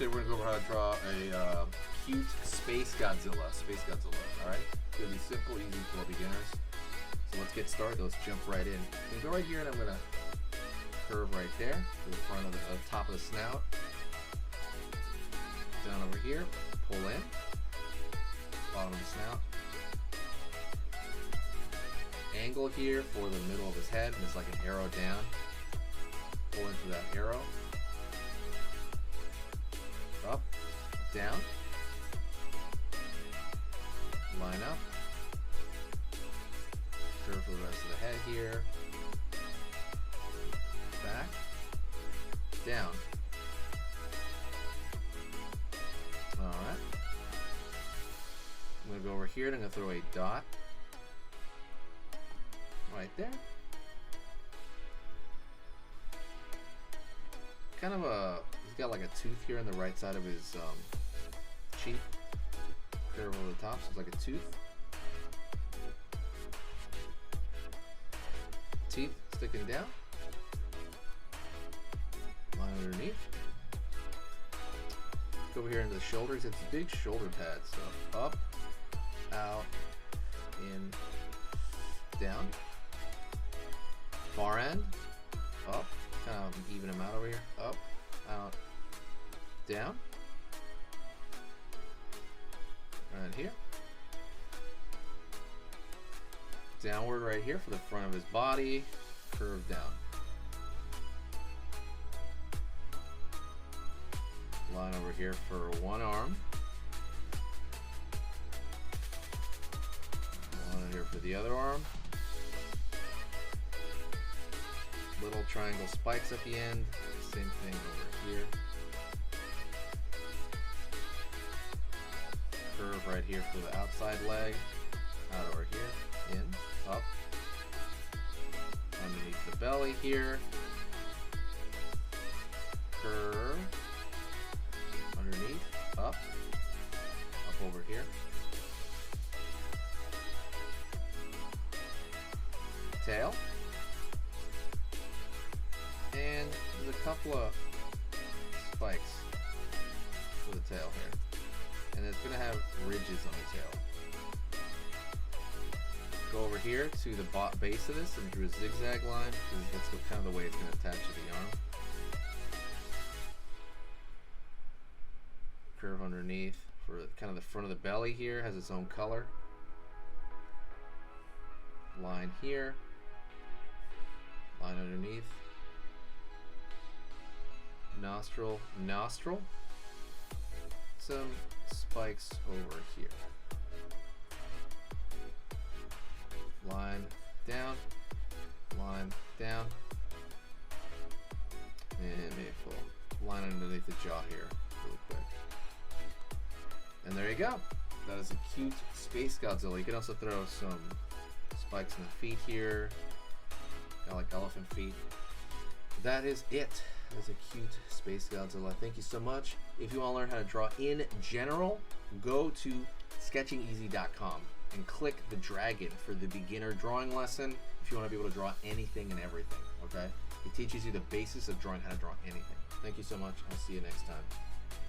today we're going to go over how to draw a cute Space Godzilla. Alright? It's going to be simple, easy for beginners. So let's get started. Let's jump right in. I'm going to go right here and I'm going to curve right there to the front of the top of the snout. Down over here, pull in, bottom of the snout. Angle here for the middle of his head, and it's like an arrow down. Pull into that arrow. Up, down. Line up. Curve for the rest of the head here. Back. Down. Alright. I'm going to go over here and I'm going to throw a dot right there. Kind of a, he's got like a tooth here on the right side of his cheek. Curve over the top, so it's like a tooth. Teeth sticking down. Line underneath. Go over here into the shoulders. It's a big shoulder pad. So up, out, in, down. Far end, up. Kind of even them out over here. Up, out, down. Right here. Downward right here for the front of his body. Curve down. Line over here for one arm. Line here for the other arm. Little triangle spikes at the end. Same thing over here. Curve right here for the outside leg. Out over here. In. Up. Underneath the belly here. Curve. Underneath. Up. Up over here. Tail. And there's a couple of spikes for the tail here. And it's going to have ridges on the tail. Go over here to the base of this and drew a zigzag line, because that's kind of the way it's going to attach to the arm. Curve underneath for kind of the front of the belly here, has its own color. Line here. Line underneath. Nostril, some spikes over here. Line down, and maybe full line underneath the jaw here, really quick. And there you go. That is a cute Space Godzilla. You can also throw some spikes in the feet here, kind of like elephant feet. That is it. That's a cute Space Godzilla. Thank you so much. If you want to learn how to draw in general, go to sketchingeasy.com and click the dragon for the beginner drawing lesson if you want to be able to draw anything and everything, okay? It teaches you the basis of drawing, how to draw anything. Thank you so much. I'll see you next time.